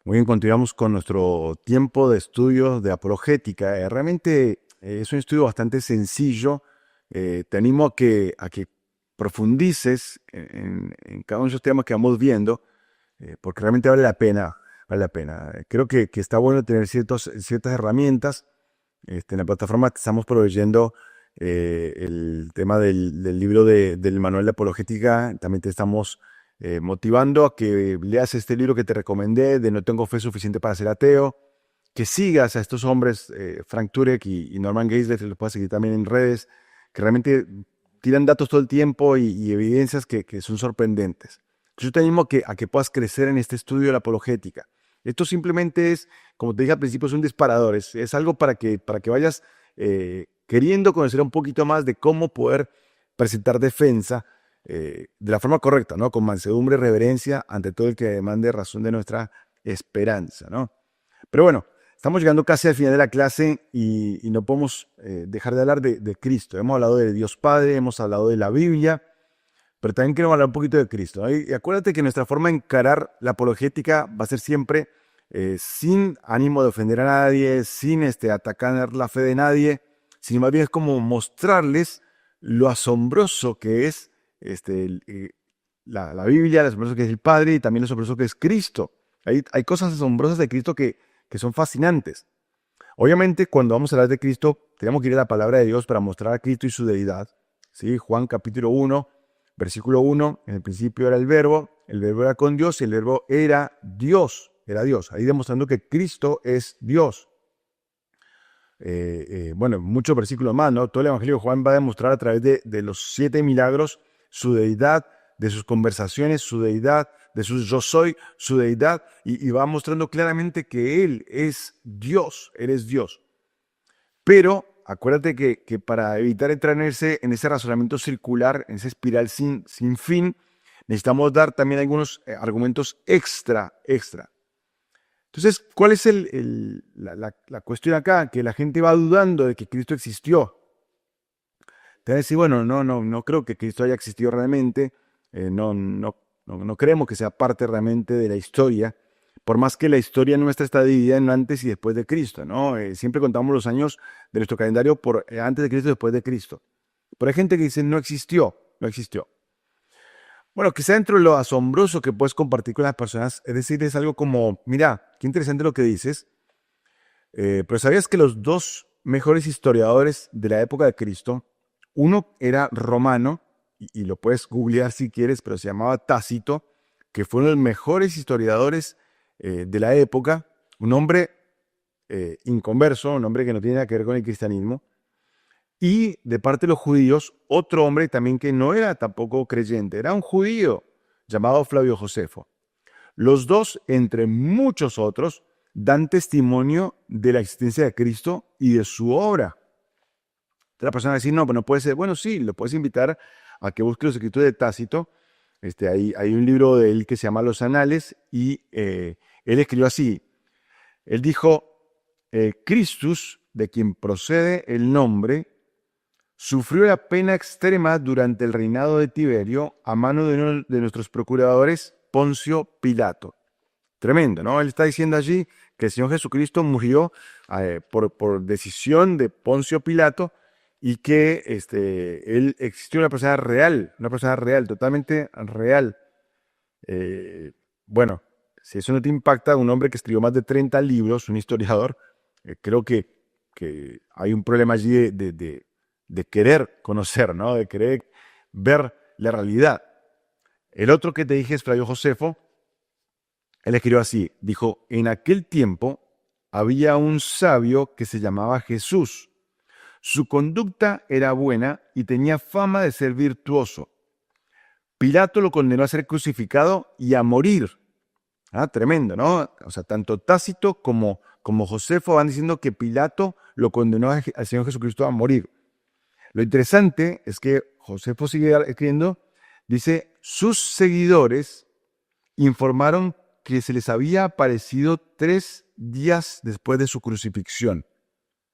Muy bien, continuamos con nuestro tiempo de estudio de apologética. Realmente es un estudio bastante sencillo. Te animo a que profundices en cada uno de esos temas que vamos viendo, porque realmente vale la pena, vale la pena. Creo que está bueno tener ciertas herramientas. En la plataforma te estamos proveyendo el tema del libro del manual de apologética. También te estamos motivando a que leas este libro que te recomendé, de No tengo fe suficiente para ser ateo, que sigas a estos hombres, Frank Turek y Norman Geisler, que los puedes seguir también en redes, que realmente tiran datos todo el tiempo y evidencias que son sorprendentes. Yo te animo a que puedas crecer en este estudio de la apologética. Esto simplemente es, como te dije al principio, es un disparador, es algo para que vayas queriendo conocer un poquito más de cómo poder presentar defensa de la forma correcta, ¿no? Con mansedumbre y reverencia ante todo el que demande razón de nuestra esperanza, ¿no? Pero bueno, estamos llegando casi al final de la clase y no podemos dejar de hablar de Cristo. Hemos hablado de Dios Padre, hemos hablado de la Biblia, pero también queremos hablar un poquito de Cristo, ¿no? Y acuérdate que nuestra forma de encarar la apologética va a ser siempre sin ánimo de ofender a nadie, sin atacar la fe de nadie, sino más bien es como mostrarles lo asombroso que es la Biblia, lo asombroso que es el Padre y también lo asombroso que es Cristo. Hay cosas asombrosas de Cristo que son fascinantes. Obviamente, cuando vamos a hablar de Cristo, tenemos que ir a la palabra de Dios para mostrar a Cristo y su deidad. ¿Sí? Juan capítulo 1, versículo 1, en el principio era el verbo era con Dios y el verbo era Dios, era Dios. Ahí demostrando que Cristo es Dios. Bueno, muchos versículos más, ¿no? Todo el Evangelio de Juan va a demostrar a través de los 7 milagros su deidad, de sus conversaciones, su deidad, de sus yo soy, su deidad, y va mostrando claramente que Él es Dios, Él es Dios. Pero acuérdate que para evitar entrar en ese razonamiento circular, en esa espiral sin fin, necesitamos dar también algunos argumentos extra. Entonces, ¿cuál es la cuestión acá? Que la gente va dudando de que Cristo existió. Te va a decir, bueno, no creo que Cristo haya existido realmente, no creemos que sea parte realmente de la historia, por más que la historia nuestra está dividida en antes y después de Cristo, ¿no? Siempre contamos los años de nuestro calendario por antes de Cristo y después de Cristo. Pero hay gente que dice, no existió, no existió. Bueno, quizá dentro de lo asombroso que puedes compartir con las personas, es decir, es algo como, mira, qué interesante lo que dices, pero ¿sabías que los dos mejores historiadores de la época de Cristo, uno era romano, y lo puedes googlear si quieres, pero se llamaba Tácito, que fue uno de los mejores historiadores de la época, un hombre inconverso, un hombre que no tiene nada que ver con el cristianismo, y de parte de los judíos, otro hombre también que no era tampoco creyente, era un judío llamado Flavio Josefo. Los dos, entre muchos otros, dan testimonio de la existencia de Cristo y de su obra. Entonces la persona va a decir, no, pero no puede ser. Bueno, sí, lo puedes invitar a que busque los escritos de Tácito. Hay un libro de él que se llama Los Anales y él escribió así. Él dijo, Christus, de quien procede el nombre, sufrió la pena extrema durante el reinado de Tiberio a mano de uno de nuestros procuradores, Poncio Pilato. Tremendo, ¿no? Él está diciendo allí que el Señor Jesucristo murió por decisión de Poncio Pilato y que él existió una persona real, totalmente real. Bueno, si eso no te impacta, un hombre que escribió más de 30 libros, un historiador, creo que hay un problema allí de querer conocer, ¿no? De querer ver la realidad. El otro que te dije es Flavio Josefo. Él escribió así, dijo, en aquel tiempo había un sabio que se llamaba Jesús. Su conducta era buena y tenía fama de ser virtuoso. Pilato lo condenó a ser crucificado y a morir. Ah, tremendo, ¿no? O sea, tanto Tácito como Josefo van diciendo que Pilato lo condenó al Señor Jesucristo a morir. Lo interesante es que Josefo sigue escribiendo, dice, sus seguidores informaron que se les había aparecido 3 días después de su crucifixión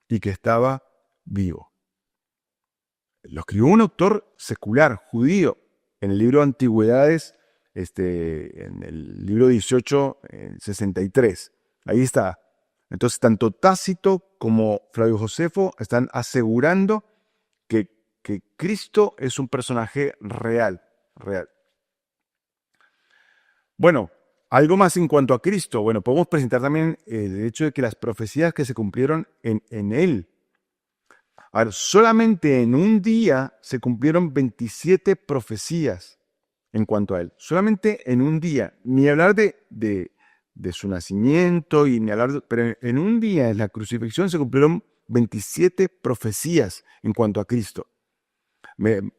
y que estaba vivo. Lo escribió un autor secular, judío, en el libro Antigüedades, en el libro 18, 63. Ahí está. Entonces, tanto Tácito como Flavio Josefo están asegurando que Cristo es un personaje real, real. Bueno, algo más en cuanto a Cristo. Bueno, podemos presentar también el hecho de que las profecías que se cumplieron en Él. A ver, solamente en un día se cumplieron 27 profecías en cuanto a Él. Solamente en un día. Ni hablar de su nacimiento, y ni hablar pero en un día, en la crucifixión, se cumplieron 27 profecías en cuanto a Cristo.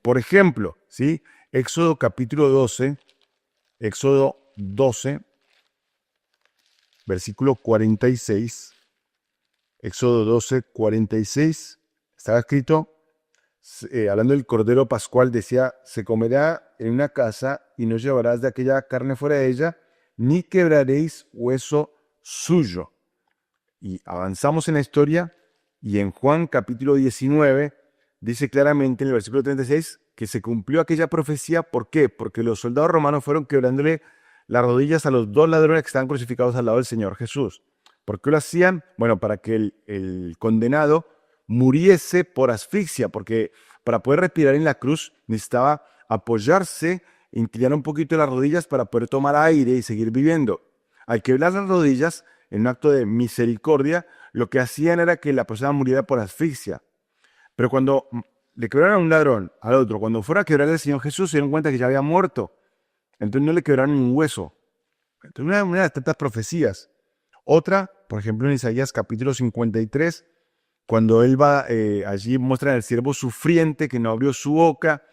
Por ejemplo, ¿sí? Éxodo capítulo 12, Éxodo 12, versículo 46. Éxodo 12, 46. Estaba escrito, hablando del Cordero Pascual, decía, se comerá en una casa y no llevarás de aquella carne fuera de ella, ni quebraréis hueso suyo. Y avanzamos en la historia, y en Juan capítulo 19 dice claramente en el versículo 36 que se cumplió aquella profecía. ¿Por qué? Porque los soldados romanos fueron quebrándole las rodillas a los dos ladrones que estaban crucificados al lado del Señor Jesús. ¿Por qué lo hacían? Bueno, para que el condenado muriese por asfixia, porque para poder respirar en la cruz necesitaba apoyarse, inclinar un poquito las rodillas para poder tomar aire y seguir viviendo. Al quebrar las rodillas, en un acto de misericordia, lo que hacían era que la persona muriera por asfixia. Pero cuando le quebraron a un ladrón, al otro, cuando fuera a quebrar al Señor Jesús, se dieron cuenta que ya había muerto. Entonces no le quebraron un hueso. Entonces una de tantas profecías. Otra, por ejemplo, en Isaías capítulo 53, cuando él va, allí muestra al siervo sufriente que no abrió su boca,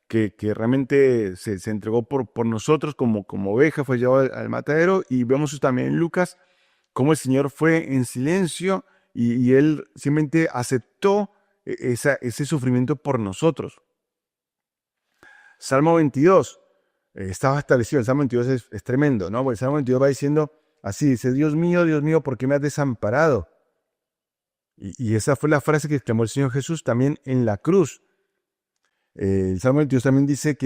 que realmente se entregó por nosotros como oveja, fue llevado al matadero. Y vemos también en Lucas cómo el Señor fue en silencio y él simplemente aceptó ese sufrimiento por nosotros. Salmo 22, estaba establecido, el Salmo 22 es tremendo, ¿no? Porque el Salmo 22 va diciendo así, dice, Dios mío, ¿por qué me has desamparado? Y esa fue la frase que exclamó el Señor Jesús también en la cruz. El Salmo 22 también dice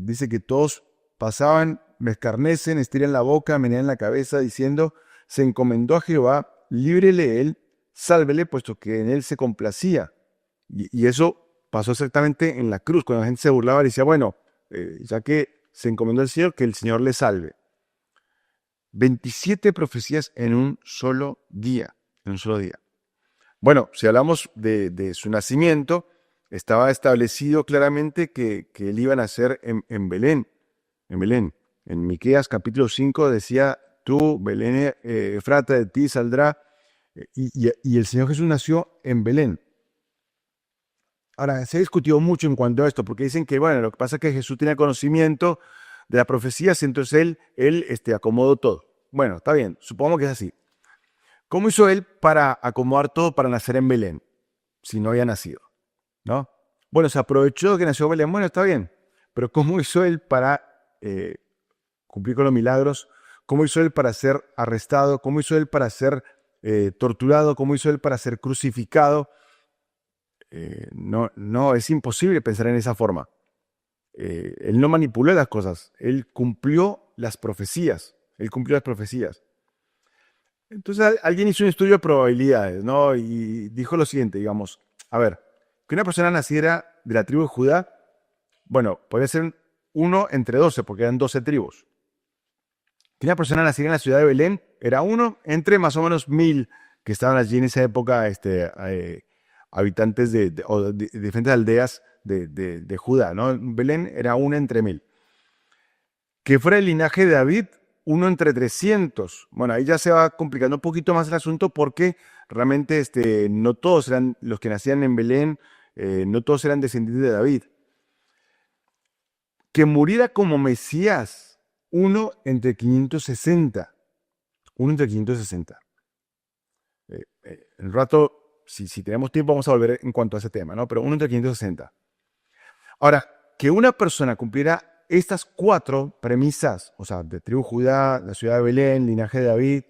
dice que todos pasaban, me escarnecen, estiran la boca, menean la cabeza, diciendo, se encomendó a Jehová, líbrele él, sálvele, puesto que en él se complacía. Y eso pasó exactamente en la cruz, cuando la gente se burlaba y decía, bueno, ya que se encomendó al Señor, que el Señor le salve. 27 profecías en un solo día, Bueno, si hablamos de su nacimiento, estaba establecido claramente que él iba a nacer en Belén. En Miqueas capítulo 5 decía, tú, Belén, Efrata, de ti saldrá. Y el Señor Jesús nació en Belén. Ahora, se ha discutido mucho en cuanto a esto, porque dicen que, bueno, lo que pasa es que Jesús tenía conocimiento de las profecías, entonces él acomodó todo. Bueno, está bien, supongo que es así. ¿Cómo hizo él para acomodar todo para nacer en Belén, si no había nacido? ¿No? Bueno, se aprovechó que nació en Belén, bueno, está bien, pero ¿cómo hizo él para cumplir con los milagros? ¿Cómo hizo él para ser arrestado? ¿Cómo hizo él para ser torturado? ¿Cómo hizo él para ser crucificado? No, es imposible pensar en esa forma. Él no manipuló las cosas, él cumplió las profecías. Entonces alguien hizo un estudio de probabilidades, ¿no? Y dijo lo siguiente, digamos, a ver, que una persona naciera de la tribu de Judá, bueno, podría ser 1 entre 12, porque eran 12 tribus. Que una persona naciera en la ciudad de Belén era 1 entre más o menos 1000 que estaban allí en esa época, habitantes de diferentes aldeas de Judá, ¿no? Belén era 1 entre 1000. Que fuera el linaje de David, 1 entre 300. Bueno, ahí ya se va complicando un poquito más el asunto, porque realmente no todos eran los que nacían en Belén, no todos eran descendientes de David. Que muriera como Mesías, 1 entre 560. 1 entre 560. En rato, si tenemos tiempo, vamos a volver en cuanto a ese tema, ¿no? Pero 1 entre 560. Ahora, que una persona cumpliera estas 4 premisas, o sea, de tribu Judá, la ciudad de Belén, linaje de David,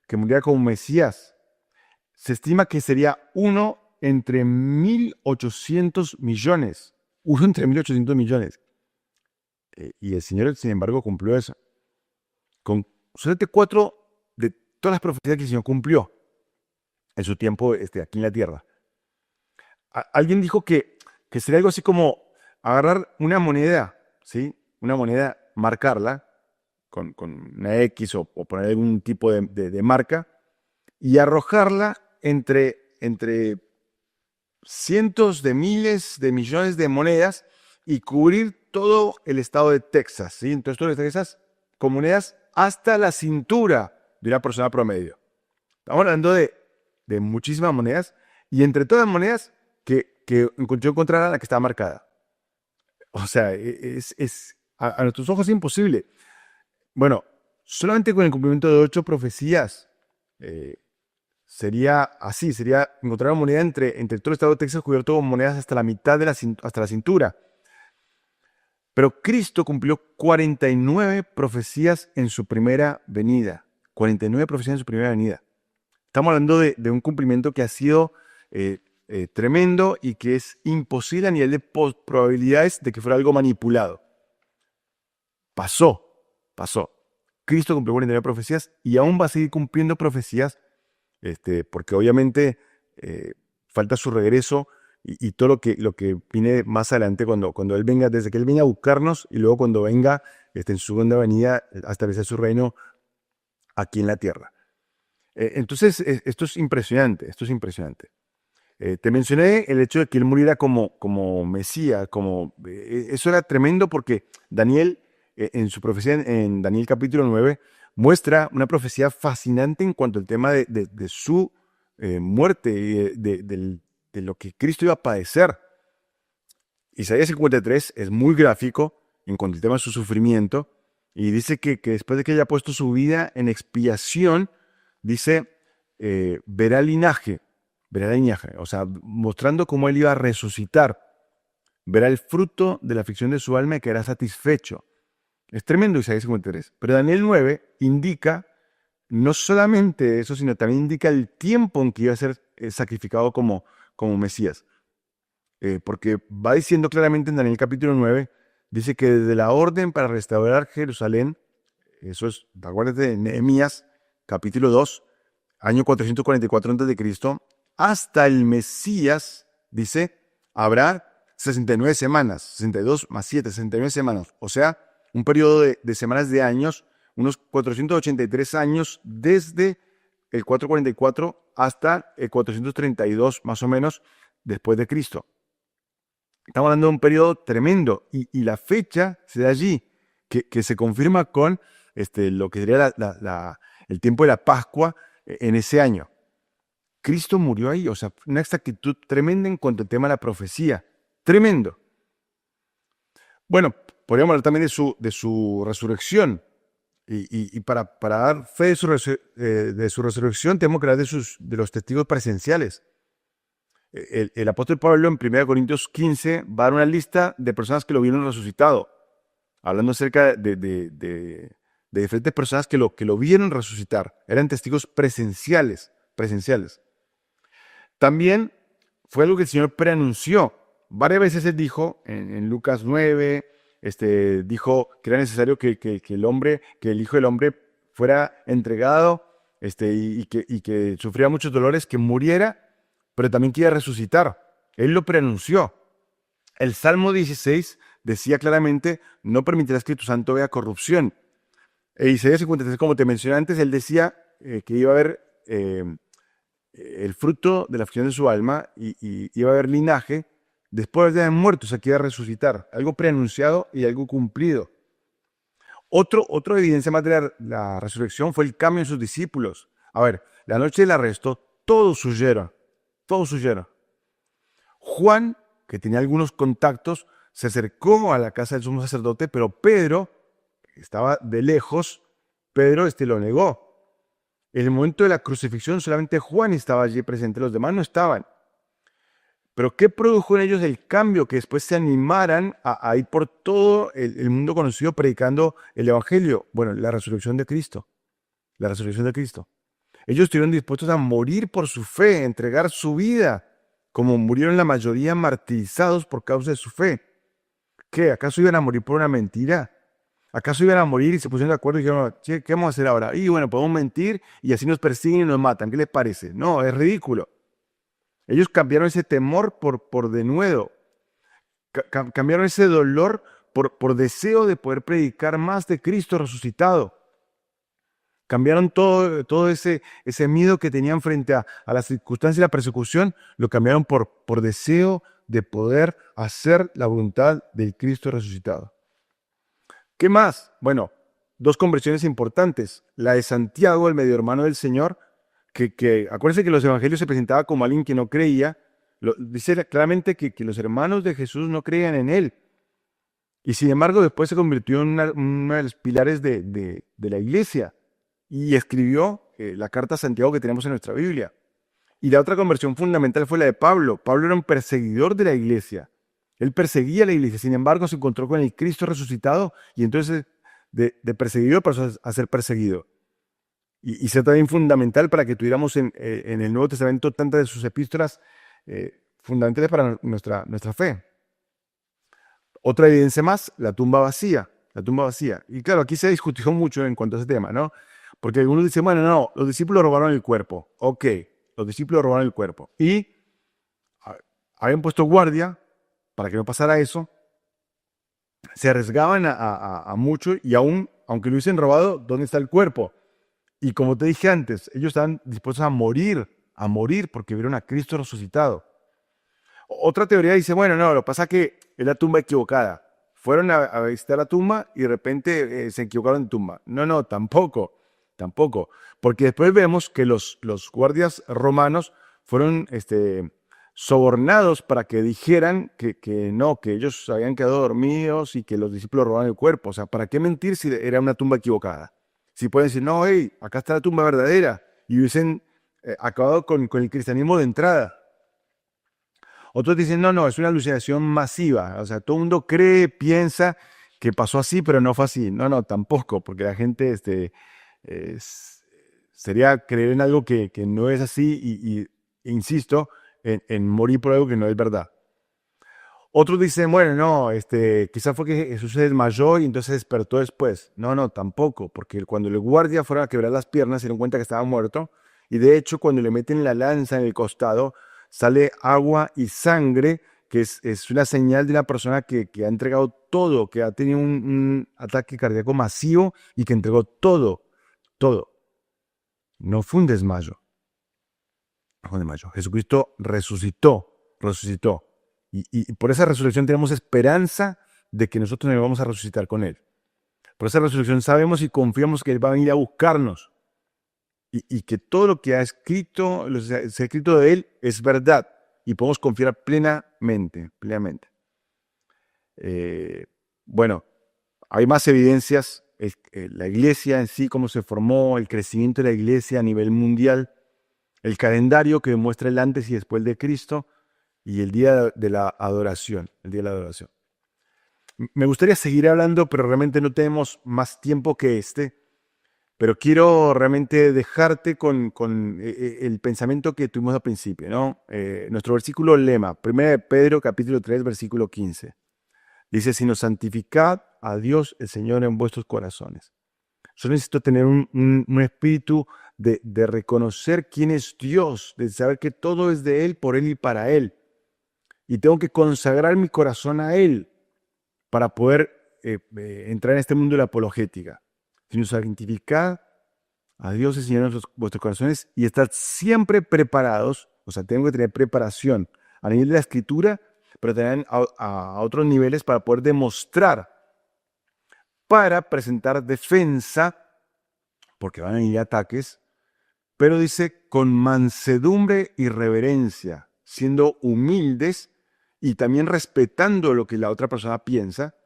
que muriera como Mesías, se estima que sería 1 entre 1800 millones. 1 entre 1800 millones. Y el Señor, sin embargo, cumplió eso. Con solamente 4 de todas las profecías que el Señor cumplió en su tiempo aquí en la tierra. Alguien dijo que sería algo así como agarrar una moneda, ¿sí? Una moneda, marcarla con una X o poner algún tipo de marca y arrojarla entre cientos de miles de millones de monedas y cubrir todo el estado de Texas, ¿sí? Entonces, todo el estado de Texas con monedas hasta la cintura de una persona promedio. Estamos hablando de muchísimas monedas y entre todas las monedas que yo encontrara la que estaba marcada. O sea, a nuestros ojos es imposible. Bueno, solamente con el cumplimiento de 8 profecías eh, sería así, sería encontrar una moneda entre todo el estado de Texas cubierto con monedas hasta la mitad hasta la cintura. Pero Cristo cumplió 49 profecías en su primera venida. 49 profecías en su primera venida. Estamos hablando de un cumplimiento que ha sido tremendo y que es imposible a nivel de probabilidades de que fuera algo manipulado. Pasó. Cristo cumplió 49 profecías y aún va a seguir cumpliendo profecías, porque obviamente falta su regreso y todo lo que viene más adelante cuando Él venga, desde que Él venga a buscarnos y luego cuando venga en su segunda venida a establecer su reino aquí en la tierra. Entonces, esto es impresionante, te mencioné el hecho de que Él muriera como Mesías, eso era tremendo porque Daniel, en su profecía en Daniel capítulo 9, muestra una profecía fascinante en cuanto al tema de su muerte y de lo que Cristo iba a padecer. Isaías 53 es muy gráfico en cuanto al tema de su sufrimiento y dice que después de que haya puesto su vida en expiación, dice, verá linaje, o sea, mostrando cómo Él iba a resucitar, verá el fruto de la aflicción de su alma y quedará satisfecho. Es tremendo Isaías 53. Pero Daniel 9 indica no solamente eso, sino también indica el tiempo en que iba a ser sacrificado como Mesías. Porque va diciendo claramente en Daniel capítulo 9, dice que desde la orden para restaurar Jerusalén, eso es, acuérdate de Nehemías capítulo 2, año 444 a.C., hasta el Mesías, dice, habrá 69 semanas, 62 más 7, 69 semanas. O sea, un periodo de semanas de años, unos 483 años desde el 444 hasta el 432 más o menos después de Cristo. Estamos hablando de un periodo tremendo y la fecha se da allí, que se confirma con lo que sería el tiempo de la Pascua en ese año. Cristo murió ahí, o sea, una exactitud tremenda en cuanto al tema de la profecía. Tremendo. Bueno, podríamos hablar también de su resurrección. Y para dar fe de su resurrección, tenemos que hablar de los testigos presenciales. El apóstol Pablo en 1 Corintios 15 va a dar una lista de personas que lo vieron resucitado, hablando acerca de diferentes personas que lo vieron resucitar. Eran testigos presenciales. También fue algo que el Señor preanunció. Varias veces Él dijo, en Lucas 9, dijo que era necesario que el Hijo del Hombre fuera entregado y que sufría muchos dolores, que muriera, pero también que iba a resucitar. Él lo preanunció. El Salmo 16 decía claramente, no permitirás que tu santo vea corrupción. Isaías 53, como te mencioné antes, él decía que iba a haber el fruto de la aflicción de su alma y iba a haber linaje después de haber muerto, o sea, que iba a resucitar. Algo preanunciado y algo cumplido. Otra evidencia más de la resurrección fue el cambio en sus discípulos. A ver, la noche del arresto, todos huyeron. Juan, que tenía algunos contactos, se acercó a la casa del sumo sacerdote, pero Pedro, que estaba de lejos, Pedro lo negó. En el momento de la crucifixión solamente Juan estaba allí presente, los demás no estaban. Pero ¿qué produjo en ellos el cambio? Que después se animaran a ir por todo el mundo conocido predicando el Evangelio. Bueno, la resurrección de Cristo. Ellos estuvieron dispuestos a morir por su fe, entregar su vida, como murieron la mayoría martirizados por causa de su fe. ¿Qué? ¿Acaso iban a morir por una mentira? ¿Acaso iban a morir y se pusieron de acuerdo y dijeron, che, ¿qué vamos a hacer ahora? Y bueno, podemos mentir y así nos persiguen y nos matan. ¿Qué les parece? No, es ridículo. Ellos cambiaron ese temor por denuedo. Cambiaron ese dolor por deseo de poder predicar más de Cristo resucitado. Cambiaron todo ese miedo que tenían frente a las circunstancias y la persecución, lo cambiaron por deseo de poder hacer la voluntad del Cristo resucitado. ¿Qué más? Bueno, dos conversiones importantes. La de Santiago, el medio hermano del Señor, que acuérdense que los evangelios se presentaba como alguien que no creía. Dice claramente que los hermanos de Jesús no creían en él. Y sin embargo, después se convirtió en uno de los pilares de la iglesia y escribió la carta a Santiago que tenemos en nuestra Biblia. Y la otra conversión fundamental fue la de Pablo. Pablo era un perseguidor de la iglesia. Él perseguía a la iglesia, sin embargo se encontró con el Cristo resucitado y entonces de perseguidor pasó a ser perseguido. Y ser también fundamental para que tuviéramos en el Nuevo Testamento tantas de sus epístolas fundamentales para nuestra fe. Otra evidencia más, la tumba vacía. La tumba vacía. Y claro, aquí se discutió mucho en cuanto a ese tema, ¿no? Porque algunos dicen, bueno, no, los discípulos robaron el cuerpo. Ok, los discípulos robaron el cuerpo. Y habían puesto guardia para que no pasara eso. Se arriesgaban a mucho y aún, aunque lo hubiesen robado, ¿dónde está el cuerpo? Y como te dije antes, ellos estaban dispuestos a morir porque vieron a Cristo resucitado. Otra teoría dice, bueno, no, lo que pasa es que es la tumba equivocada. Fueron a visitar la tumba y de repente se equivocaron de tumba. No, tampoco. Porque después vemos que los guardias romanos fueron sobornados para que dijeran que no, que ellos habían quedado dormidos y que los discípulos robaron el cuerpo. O sea, ¿para qué mentir si era una tumba equivocada? Si pueden decir, no, hey, acá está la tumba verdadera, y hubiesen acabado con el cristianismo de entrada. Otros dicen, no, es una alucinación masiva. O sea, todo el mundo cree, piensa que pasó así, pero no fue así. No, tampoco, porque la gente sería creer en algo que no es así y insisto, en morir por algo que no es verdad. Otros dicen, bueno, no, quizás fue que Jesús se desmayó y entonces despertó después. No, tampoco, porque cuando el guardia fueron a quebrar las piernas se dieron cuenta que estaba muerto y de hecho cuando le meten la lanza en el costado sale agua y sangre, que es una señal de una persona que ha entregado todo, que ha tenido un ataque cardíaco masivo y que entregó todo. No fue un desmayo. Jesucristo resucitó. Y por esa resurrección tenemos esperanza de que nosotros nos vamos a resucitar con Él. Por esa resurrección sabemos y confiamos que Él va a venir a buscarnos. Y que todo lo que se ha escrito de Él es verdad. Y podemos confiar plenamente. Bueno, hay más evidencias. La iglesia en sí, cómo se formó, el crecimiento de la iglesia a nivel mundial, el calendario que demuestra el antes y después de Cristo, y el día de la adoración, Me gustaría seguir hablando, pero realmente no tenemos más tiempo que pero quiero realmente dejarte con el pensamiento que tuvimos al principio, ¿no? Nuestro versículo lema, 1 Pedro capítulo 3, versículo 15. Dice, sino santificad a Dios el Señor en vuestros corazones. Yo necesito tener un espíritu de reconocer quién es Dios, de saber que todo es de Él, por Él y para Él. Y tengo que consagrar mi corazón a Él para poder entrar en este mundo de la apologética. Sino santificad a Dios el Señor en vuestros corazones y estar siempre preparados. O sea, tengo que tener preparación a nivel de la escritura, pero también a otros niveles para poder demostrar, para presentar defensa, porque van a venir ataques, pero dice con mansedumbre y reverencia, siendo humildes y también respetando lo que la otra persona piensa,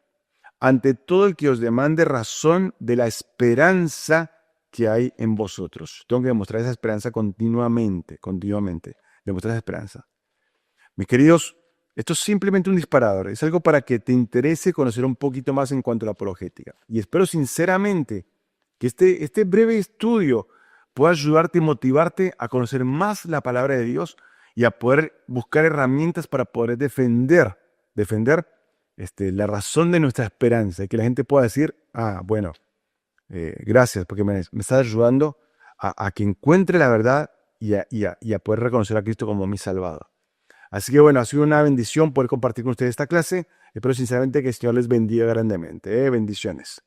ante todo el que os demande razón de la esperanza que hay en vosotros. Tengo que demostrar esa esperanza continuamente, demostrar esa esperanza. Mis queridos, esto es simplemente un disparador, es algo para que te interese conocer un poquito más en cuanto a la apologética. Y espero sinceramente que este breve estudio pueda ayudarte y motivarte a conocer más la palabra de Dios y a poder buscar herramientas para poder defender la razón de nuestra esperanza y que la gente pueda decir, ah, bueno, gracias porque me estás ayudando a que encuentre la verdad y a poder reconocer a Cristo como mi Salvador. Así que bueno, ha sido una bendición poder compartir con ustedes esta clase. Espero sinceramente que el Señor les bendiga grandemente. Bendiciones.